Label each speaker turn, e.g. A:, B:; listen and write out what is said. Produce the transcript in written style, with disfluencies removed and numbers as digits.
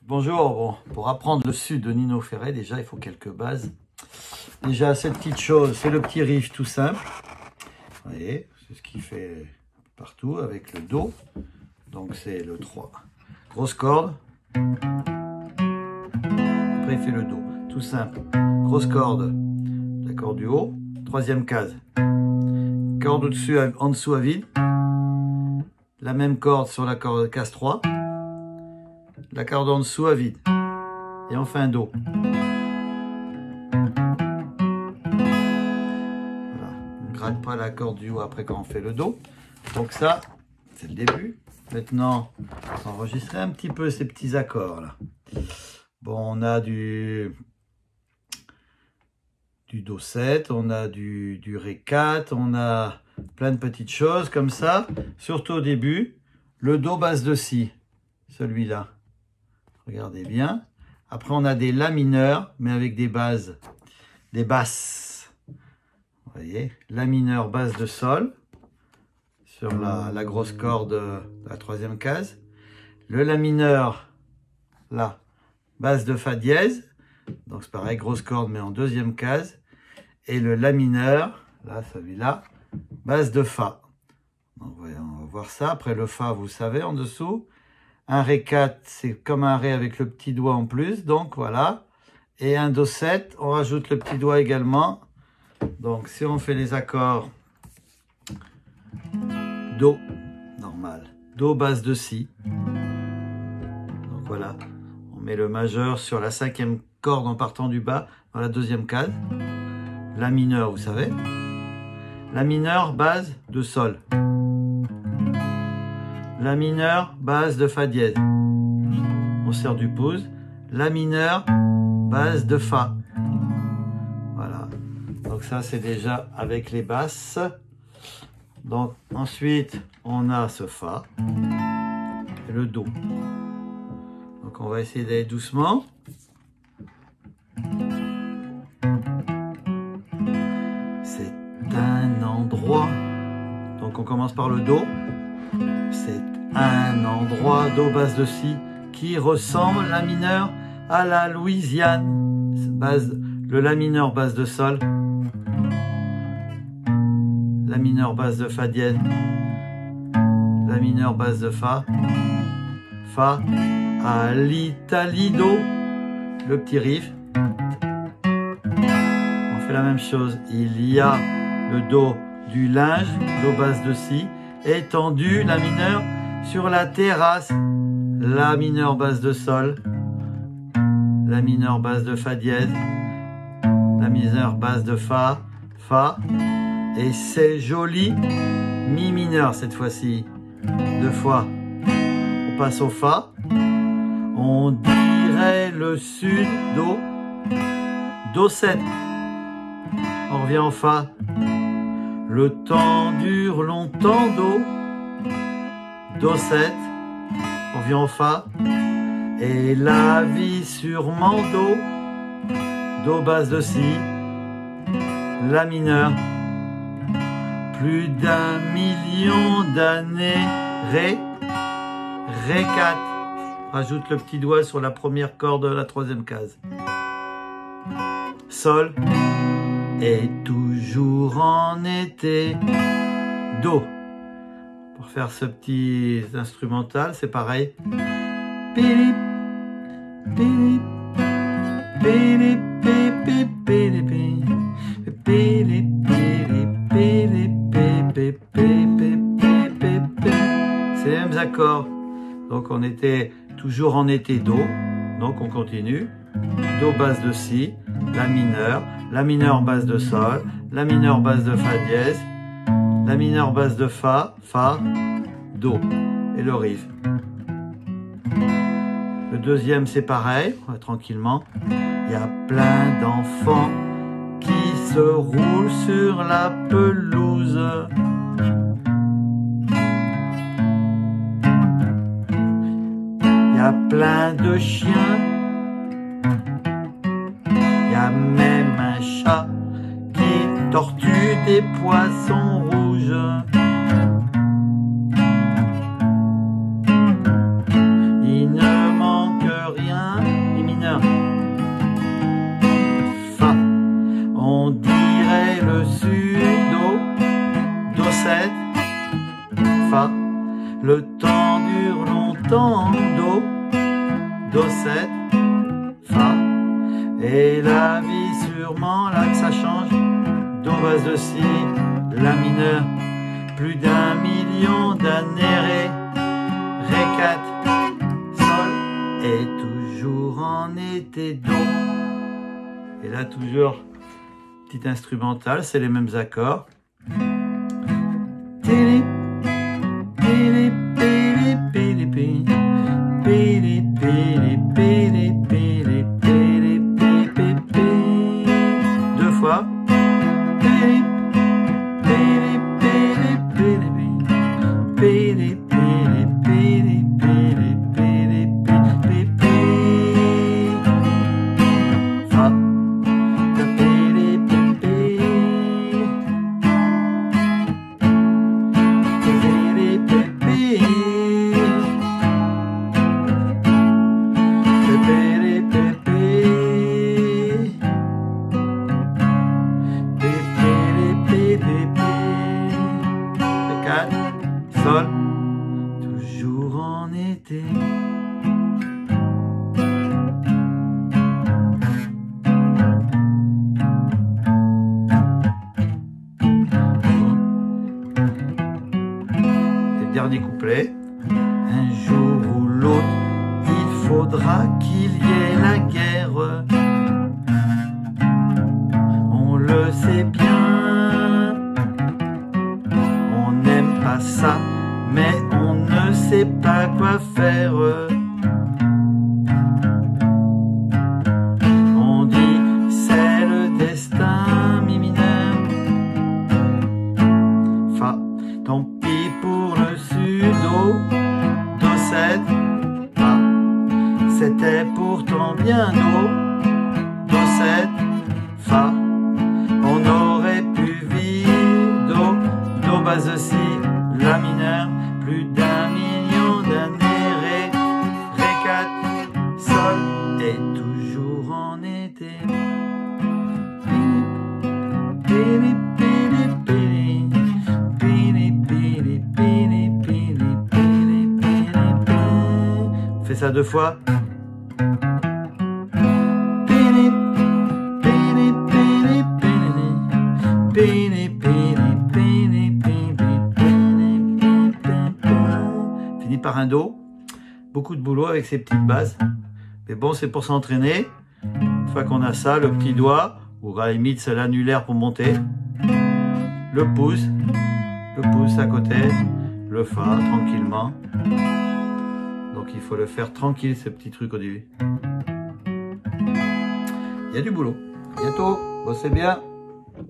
A: Bonjour, bon, pour apprendre le sud de Nino Ferrer, déjà il faut quelques bases. Déjà cette petite chose, c'est le petit riff tout simple. Vous voyez, c'est ce qu'il fait partout avec le Do. Donc c'est le 3. Grosse corde. Après il fait le Do. Tout simple. Grosse corde, l'accord du haut. Troisième case. Corde au-dessus, en dessous à vide. La même corde sur la corde case 3. La corde en dessous à vide. Et enfin un Do. Voilà. On ne gratte pas la corde du haut après quand on fait le Do. Donc ça, c'est le début. Maintenant, on va enregistrer un petit peu ces petits accords là. Bon, on a du Do 7, on a du Ré 4, on a plein de petites choses comme ça. Surtout au début, le Do basse de Si, celui-là. Regardez bien. Après, on a des La mineurs, mais avec des bases, des basses. Vous voyez, La mineur, basse de Sol, sur la grosse corde de la troisième case. Le La mineur, là, basse de Fa dièse. Donc c'est pareil, grosse corde, mais en deuxième case. Et le La mineur, là, celui-là, basse de Fa. Donc, on va voir ça. Après le Fa, vous savez, en dessous. Un Ré 4, c'est comme un Ré avec le petit doigt en plus. Donc voilà. Et un Do 7, on rajoute le petit doigt également. Donc si on fait les accords Do, normal. Do basse de Si. Donc voilà. On met le majeur sur la cinquième corde en partant du bas, dans la deuxième case. La mineur, vous savez. La mineur, base de Sol. La mineur, base de Fa dièse. On sert du pouce. La mineur, base de Fa. Voilà. Donc ça, c'est déjà avec les basses. Donc ensuite, on a ce Fa et le Do. Donc on va essayer d'aller doucement. C'est un endroit. Donc on commence par le Do. C'est un endroit Do basse de Si qui ressemble La mineur à la Louisiane. Le La mineur basse de Sol. La mineur basse de Fa dièse. La mineur basse de Fa. Fa à l'Italie Do. Le petit riff. On fait la même chose. Il y a le Do du linge, Do basse de Si. Étendu, La mineur sur la terrasse. La mineur basse de Sol. La mineur basse de Fa dièse. La mineur basse de Fa. Fa. Et c'est joli. Mi mineur cette fois-ci. Deux fois. On passe au Fa. On dirait le Sud. Do. Do 7. On revient au Fa. Le temps dure longtemps, Do. Do 7. On vient au Fa. Et la vie sûrement, Do. Do basse de Si. La mineur. Plus d'un million d'années. Ré. Ré 4. Rajoute le petit doigt sur la première corde de la troisième case. Sol. Et toujours en été. Do. Pour faire ce petit instrumental, c'est pareil. Pilip, pilip, pilip, pilip, pilip, pilip, pilip, pilip. C'est les mêmes accords. Donc on était toujours en été Do. Donc on continue. Do basse de Si. La mineur basse de Sol, La mineur basse de Fa dièse, La mineur basse de Fa, Fa, Do, et le riff. Le deuxième c'est pareil, on va tranquillement. Il y a plein d'enfants qui se roulent sur la pelouse. Il y a plein de chiens. Il y a même un chat qui tortue des poissons rouges. Il ne manque rien 7, Fa. Et la vie sûrement, là que ça change, Do basse de Si, La mineur, plus d'1 million d'années, Ré 4, Sol, et toujours en été, Do. Et là toujours, petit instrumental, c'est les mêmes accords. Deux fois. Sol, toujours en été. Et dernier couplet. Un jour ou l'autre, il faudra qu'il y ait la guerre. On le sait bien. On n'aime pas ça, mais on ne sait pas quoi faire. On dit c'est le destin, Mi mineur, Fa, tant pis pour le Sud, Do 7, Fa, c'était pourtant bien Do 7, Fa, on aurait pu vivre Do basse de Si, La mineur, plus d'1 million d'années, Ré 4, Sol, et toujours en été. On fait ça 2 fois. Fini par un Do. Beaucoup de boulot avec ces petites basses. Mais bon, c'est pour s'entraîner. Une fois qu'on a ça, le petit doigt, ou à la limite c'est l'annulaire pour monter. Le pouce à côté. Le Fa, tranquillement. Donc il faut le faire tranquille, ce petit truc au début. Il y a du boulot. À bientôt. Bossez bien.